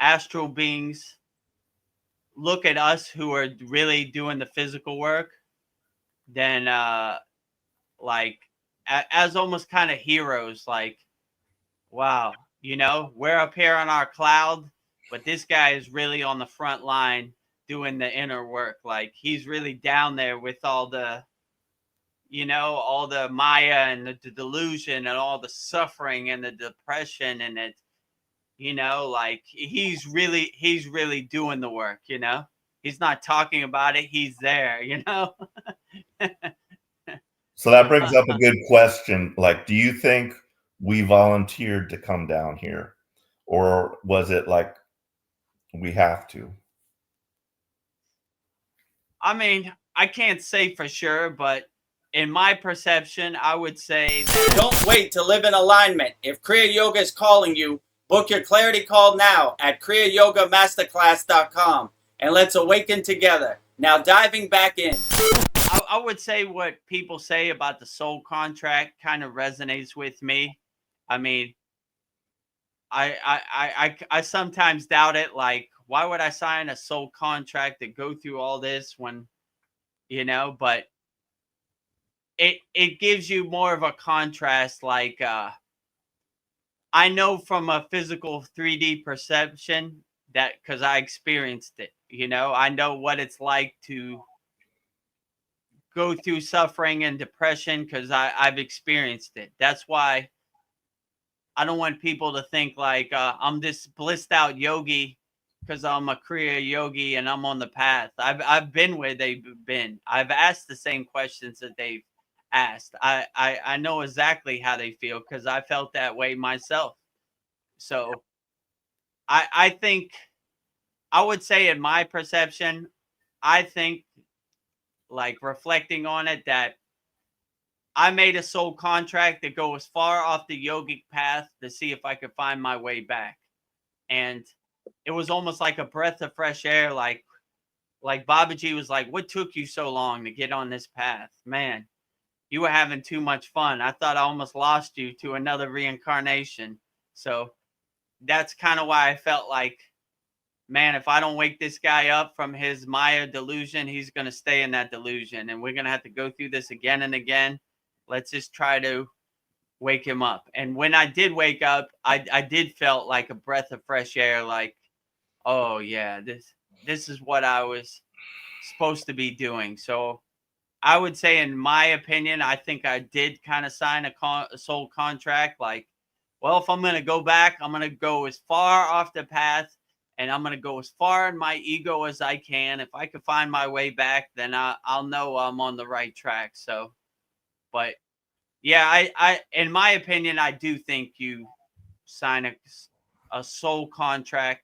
astral beings look at us who are really doing the physical work, then like as almost kind of heroes. Like, wow, we're up here on our cloud, but this guy is really on the front line doing the inner work. Like, he's really down there with all the all the Maya and the delusion and all the suffering and the depression, and it like he's really doing the work. He's not talking about it, he's there. So that brings up a good question. Like, do you think we volunteered to come down here, or was it like we have to? I mean, I can't say for sure, but in my perception, I would say that don't wait to live in alignment. If Kriya Yoga is calling you, book your clarity call now at kriyayogamasterclass.com, and let's awaken together. Now diving back in. I would say what people say about the soul contract kind of resonates with me. I mean, I sometimes doubt it. Like, why would I sign a soul contract to go through all this when, but it gives you more of a contrast. Like, I know from a physical 3D perception that, because I experienced it, I know what it's like to go through suffering and depression because I've experienced it. That's why I don't want people to think like I'm this blissed out yogi because I'm a Kriya yogi and I'm on the path. I've been where they've been. I've asked the same questions that they've asked. I know exactly how they feel because I felt that way myself. So I think I would say, in my perception, I think, like, reflecting on it, that I made a soul contract to go as far off the yogic path to see if I could find my way back. And it was almost like a breath of fresh air. Like Babaji was like, what took you so long to get on this path? Man, you were having too much fun. I thought I almost lost you to another reincarnation. So that's kind of why I felt like, man, if I don't wake this guy up from his Maya delusion, he's going to stay in that delusion. And we're going to have to go through this again and again. Let's just try to wake him up. And when I did wake up, I did felt like a breath of fresh air. Like, oh, yeah, this is what I was supposed to be doing. So I would say, in my opinion, I think I did kind of sign a soul contract. Like, well, if I'm going to go back, I'm going to go as far off the path. And I'm going to go as far in my ego as I can. If I can find my way back, then I'll know I'm on the right track. So, but yeah, I in my opinion, I do think you sign a soul contract,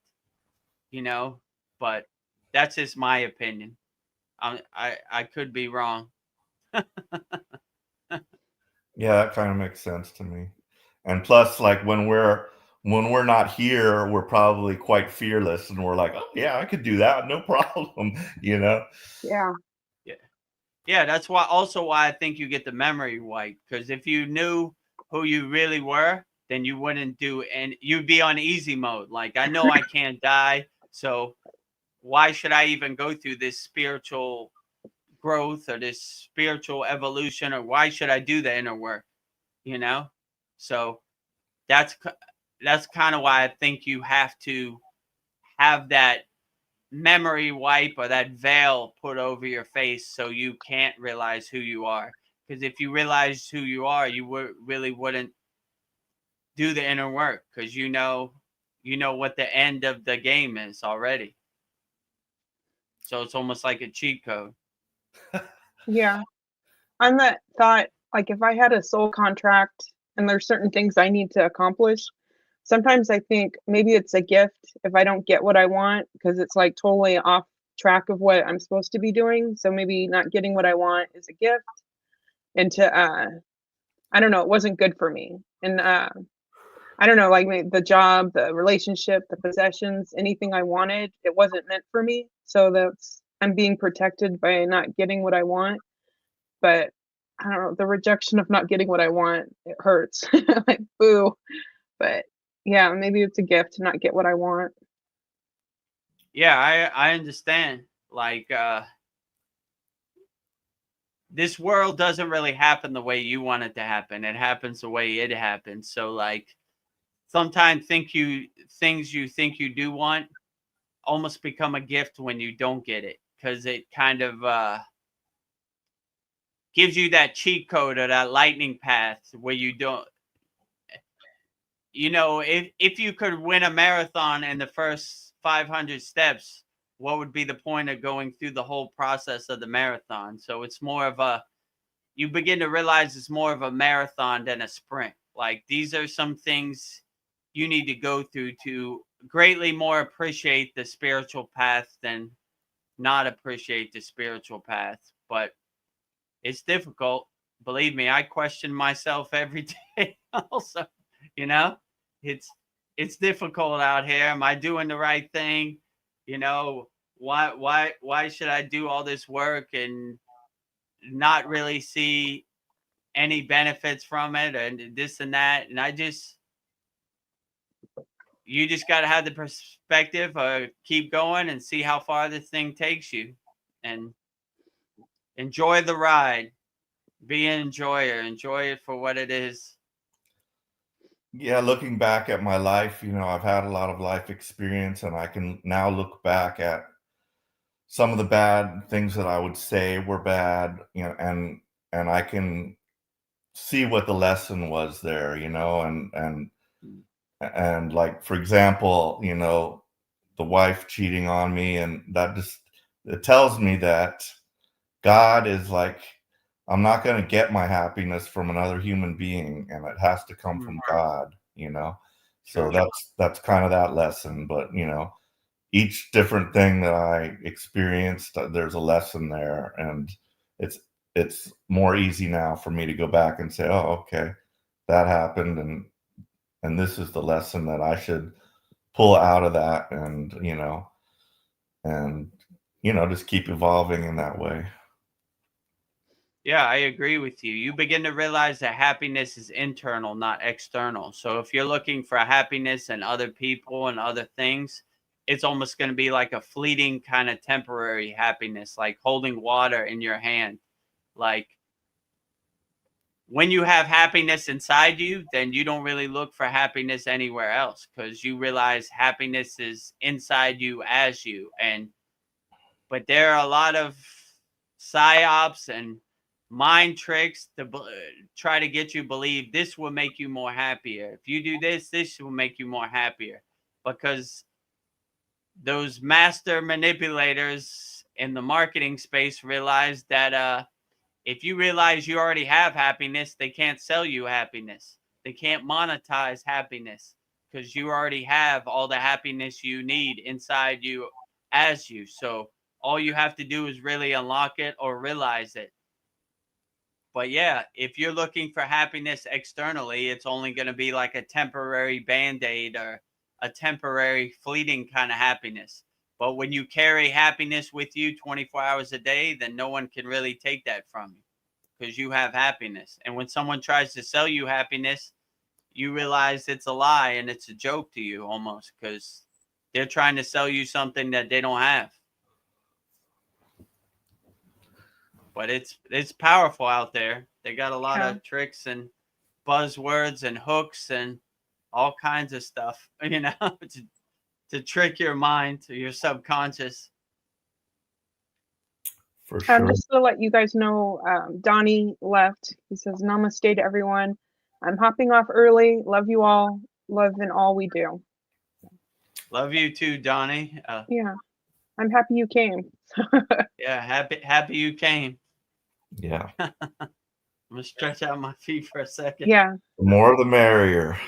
but that's just my opinion. I could be wrong. Yeah, that kind of makes sense to me. And plus, like, when we're not here, we're probably quite fearless, and we're like, oh yeah, I could do that, no problem. Yeah. Yeah, that's why I think you get the memory wipe, because if you knew who you really were, then you wouldn't do, and you'd be on easy mode. Like, I know I can't die, so why should I even go through this spiritual growth or this spiritual evolution, or why should I do the inner work? So that's kind of why I think you have to have that memory wipe or that veil put over your face so you can't realize who you are. Because if you realize who you are, you really wouldn't do the inner work, because you know what the end of the game is already. So it's almost like a cheat code. Yeah. On that thought, like, if I had a soul contract and there's certain things I need to accomplish, sometimes I think maybe it's a gift if I don't get what I want, because it's like totally off track of what I'm supposed to be doing. So maybe not getting what I want is a gift. And I don't know, it wasn't good for me. And I don't know, like, the job, the relationship, the possessions, anything I wanted, it wasn't meant for me. So I'm being protected by not getting what I want. But I don't know, the rejection of not getting what I want, it hurts. Like, boo. But yeah, maybe it's a gift to not get what I want. Yeah, I understand. Like, this world doesn't really happen the way you want it to happen. It happens the way it happens. So like sometimes things you think you do want almost become a gift when you don't get it, because it kind of gives you that cheat code or that lightning path where you don't, if you could win a marathon in the first 500 steps, what would be the point of going through the whole process of the marathon? So it's more of you begin to realize it's more of a marathon than a sprint. Like, these are some things you need to go through to greatly more appreciate the spiritual path than not appreciate the spiritual path. But it's difficult. Believe me, I question myself every day also, you know? It's difficult out here. Am I doing the right thing? Why should I do all this work and not really see any benefits from it and this and that? And you just got to have the perspective of keep going and see how far this thing takes you and enjoy the ride. Be an enjoyer. Enjoy it for what it is. Yeah, looking back at my life, I've had a lot of life experience, and I can now look back at some of the bad things that I would say were bad, and I can see what the lesson was there, and like, for example, the wife cheating on me, and that just, it tells me that God is like, I'm not going to get my happiness from another human being, and it has to come from God, So that's kind of that lesson. But, each different thing that I experienced, there's a lesson there, and it's more easy now for me to go back and say, oh, okay, that happened, and this is the lesson that I should pull out of that, and just keep evolving in that way. Yeah, I agree with you. You begin to realize that happiness is internal, not external. So if you're looking for happiness in other people and other things, it's almost going to be like a fleeting kind of temporary happiness, like holding water in your hand. Like, when you have happiness inside you, then you don't really look for happiness anywhere else, because you realize happiness is inside you as you. But there are a lot of psyops and mind tricks to try to get you believe this will make you more happier. If you do this, this will make you more happier, because those master manipulators in the marketing space realize that if you realize you already have happiness, they can't sell you happiness. They can't monetize happiness, because you already have all the happiness you need inside you as you. So all you have to do is really unlock it or realize it. But yeah, if you're looking for happiness externally, it's only going to be like a temporary band-aid or a temporary fleeting kind of happiness. But when you carry happiness with you 24 hours a day, then no one can really take that from you, because you have happiness. And when someone tries to sell you happiness, you realize it's a lie and it's a joke to you almost, because they're trying to sell you something that they don't have. But it's powerful out there. They got a lot of tricks and buzzwords and hooks and all kinds of stuff, to trick your mind, to your subconscious. For sure. Just to let you guys know, Donnie left. He says, namaste to everyone. I'm hopping off early. Love you all. Love in all we do. Love you too, Donnie. Yeah. I'm happy you came. Yeah, happy you came. Yeah. I'm gonna stretch out my feet for a second. Yeah. The more the merrier.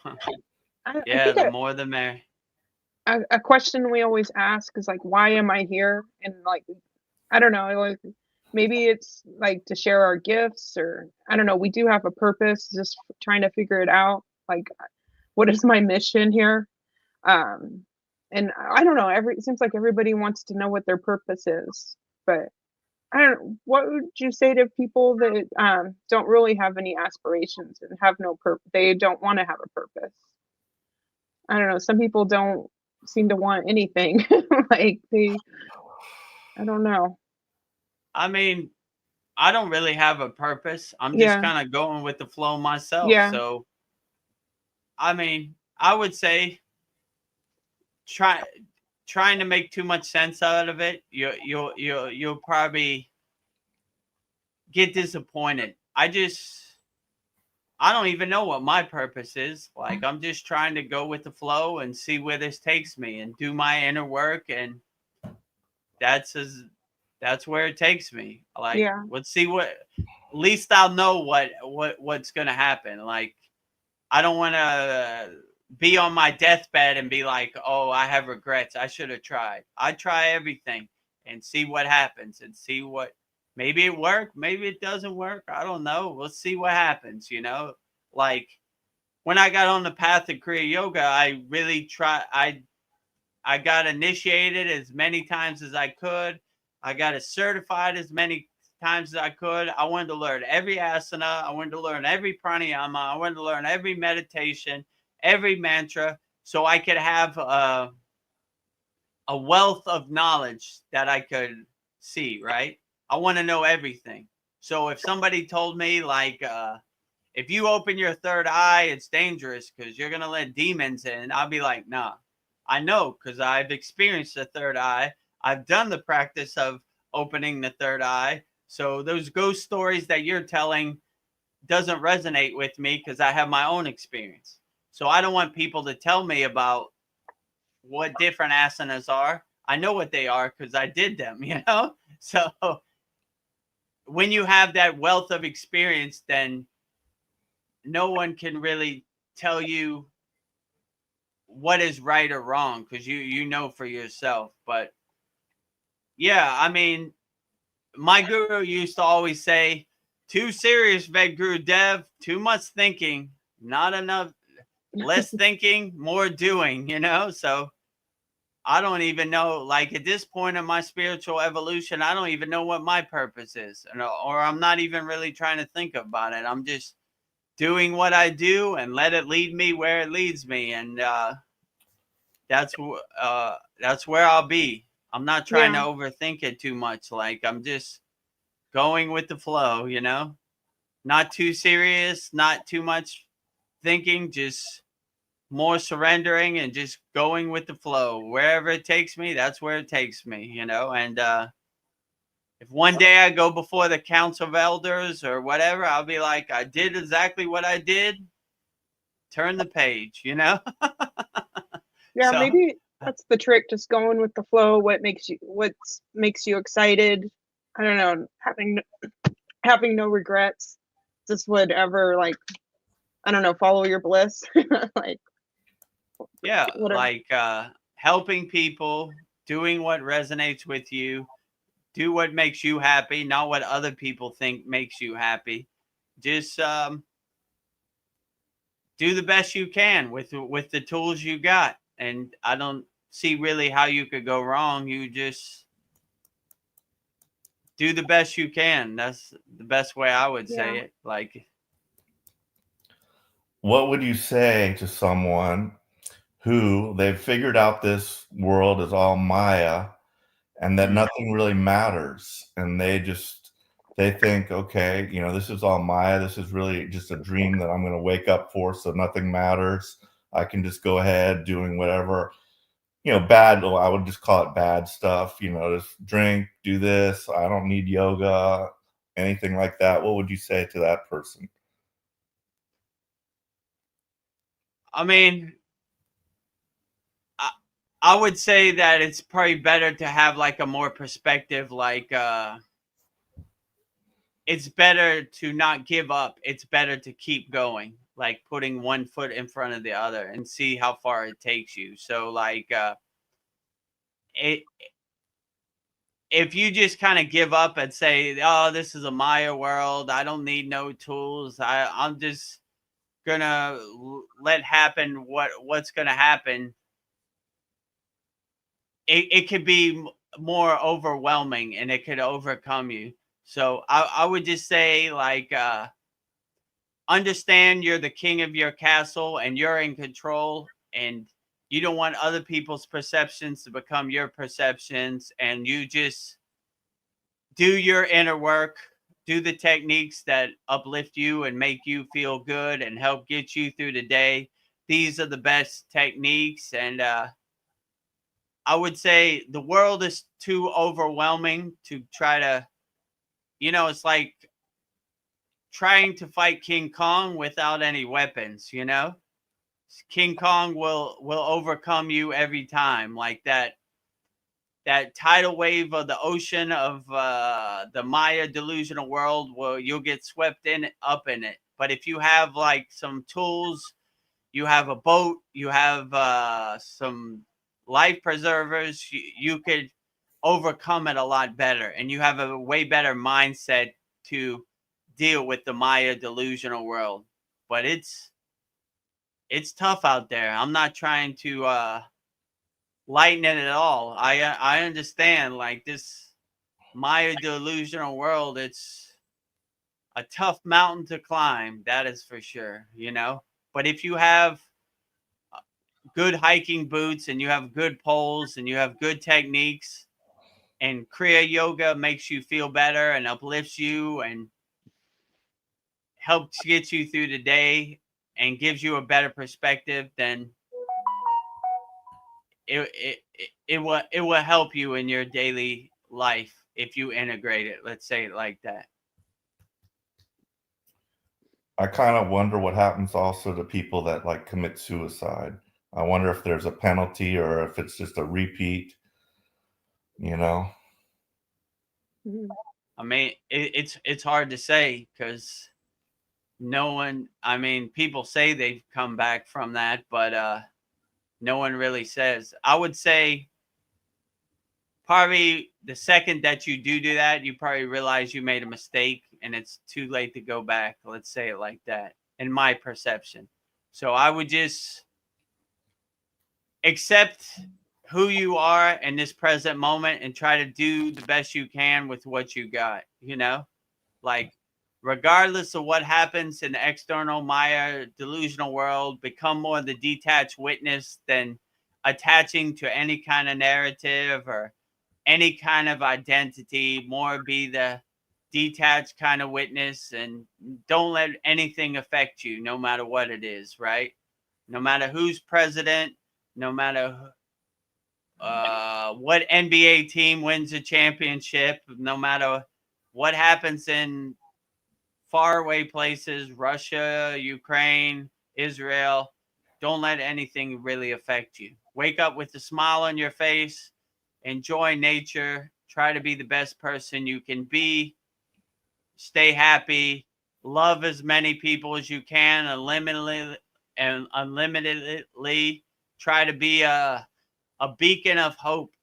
The more the merrier. A question we always ask is like, why am I here? And like, I don't know, like maybe it's like to share our gifts, or I don't know. We do have a purpose, just trying to figure it out. Like, what is my mission here? And I don't know. It seems like everybody wants to know what their purpose is, but I don't know. What would you say to people that don't really have any aspirations and have no purpose? They don't want to have a purpose. I don't know. Some people don't seem to want anything. Like I don't know. I mean, I don't really have a purpose. I'm just Yeah. kind of going with the flow myself. Yeah. So, I mean, I would say try trying to make too much sense out of it. You'll probably get disappointed. I don't even know what my purpose is. Like, I'm just trying to go with the flow and see where this takes me and do my inner work, and that's as that's where it takes me. Like, Yeah. let's see what at least I'll know what's going to happen. Like, I don't want to be on my deathbed and be like, "Oh, I have regrets. I should have tried." I try everything and see what happens and see what maybe it worked, maybe it doesn't work. I don't know. We'll see what happens, you know? Like when I got on the path of Kriya Yoga, I really I got initiated as many times as I could. I got it certified as many times as I could. I wanted to learn every asana. I wanted to learn every pranayama. I wanted to learn every meditation, every mantra, so I could have a wealth of knowledge that I could see, right? I want to know everything. So if somebody told me, like, if you open your third eye, it's dangerous because you're going to let demons in, I'll be like, nah, I know because I've experienced the third eye. I've done the practice of opening the third eye. So those ghost stories that you're telling doesn't resonate with me because I have my own experience. So I don't want people to tell me about what different asanas are. I know what they are because I did them, you know? So when you have that wealth of experience, then no one can really tell you what is right or wrong because you know for yourself. But yeah, I mean, my guru used to always say, too serious, Vedguru Dev, too much thinking, not enough, less thinking, more doing, you know? So I don't even know, like at this point in my spiritual evolution, I don't even know what my purpose is, or I'm not even really trying to think about it. I'm just doing what I do and let it lead me where it leads me. And that's where I'll be. I'm not trying to Yeah. overthink it too much. Like I'm just going with the flow, you know? Not too serious, not too much thinking, just more surrendering and just going with the flow. Wherever it takes me, that's where it takes me, you know? And if one day I go before the council of elders or whatever, I'll be like, I did exactly what I did. Turn the page, you know? Yeah, So maybe that's the trick, just going with the flow, what makes you excited. I don't know, having no regrets. Just whatever, like, I don't know, follow your bliss. Like yeah, whatever. like helping people, doing what resonates with you, do what makes you happy, not what other people think makes you happy. Just do the best you can with the tools you got, and I don't see really how you could go wrong. You just do the best you can. That's the best way I would Yeah. say it. Like, What would you say to someone who they've figured out this world is all Maya and that nothing really matters, and they think, okay, this is all Maya, this is really just a dream that I'm going to wake up for, so nothing matters, I can just go ahead doing whatever, bad, I would just call it bad stuff, just drink, do this, I don't need yoga, anything like that. What would you say to that person? I mean, I would say that it's probably better to have like a more perspective, like it's better to not give up. It's better to keep going, like putting one foot in front of the other and see how far it takes you. So like it if you just kind of give up and say, "Oh, this is a Maya world. I don't need no tools. I'm just gonna let happen what's gonna happen." It could be more overwhelming and it could overcome you. So I would just say like understand you're the king of your castle and you're in control and you don't want other people's perceptions to become your perceptions, and you just do your inner work, do the techniques that uplift you and make you feel good and help get you through the day. These are the best techniques. And I would say the world is too overwhelming to try to, it's like trying to fight King Kong without any weapons, King Kong will overcome you every time. Like that tidal wave of the ocean of the Maya delusional world, you'll get swept up in it. But if you have like some tools, you have a boat, you have some life preservers, you could overcome it a lot better. And you have a way better mindset to deal with the Maya delusional world. But it's tough out there. I'm not trying to lighten it at all. I understand, like, this Maya delusional world, it's a tough mountain to climb, that is for sure, But if you have good hiking boots and you have good poles and you have good techniques, and Kriya yoga makes you feel better and uplifts you and helps get you through the day and gives you a better perspective, then it will help you in your daily life if you integrate it. Let's say it like that. I kind of wonder what happens also to people that like commit suicide. I wonder if there's a penalty or if it's just a repeat, Mhm. I mean, it's hard to say because people say they've come back from that, but no one really says. I would say probably the second that you do that, you probably realize you made a mistake and it's too late to go back. Let's say it like that, in my perception. So I would just accept who you are in this present moment and try to do the best you can with what you got, like regardless of what happens in the external Maya delusional world, become more the detached witness than attaching to any kind of narrative or any kind of identity. More be the detached kind of witness, and don't let anything affect you, no matter what it is, right? No matter who's president, no matter what NBA team wins a championship, no matter what happens in faraway places, Russia, Ukraine, Israel, don't let anything really affect you. Wake up with a smile on your face, enjoy nature, try to be the best person you can be, stay happy, love as many people as you can, unlimitedly. Try to be a beacon of hope,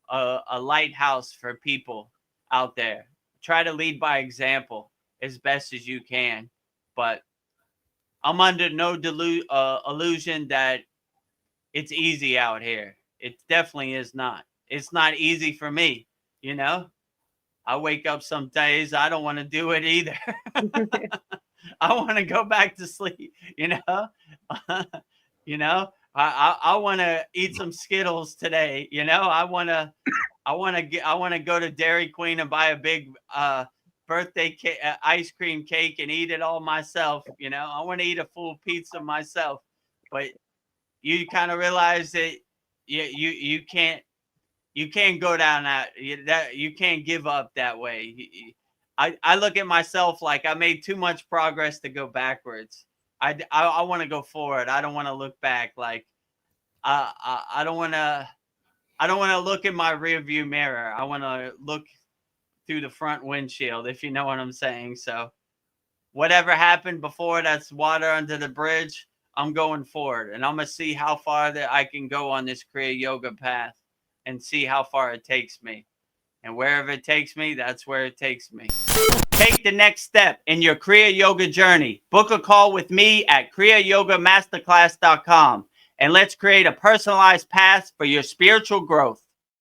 a lighthouse for people out there. Try to lead by example as best as you can. But I'm under no illusion that it's easy out here. It definitely is not. It's not easy for me, I wake up some days, I don't want to do it either. I want to go back to sleep, I want to eat some Skittles today, I want to go to Dairy Queen and buy a big birthday ice cream cake and eat it all myself. I want to eat a full pizza myself. But you kind of realize that you can't go down that you can't give up that way. I look at myself like I made too much progress to go backwards. I want to go forward. I don't want to look back. Like I don't want to look in my rearview mirror. I want to look through the front windshield, if you know what I'm saying. So whatever happened before, that's water under the bridge. I'm going forward, and I'm going to see how far that I can go on this Kriya yoga path and see how far it takes me. And wherever it takes me, that's where it takes me. Take the next step in your Kriya yoga journey. Book a call with me at kriyayogamasterclass.com, and let's create a personalized path for your spiritual growth.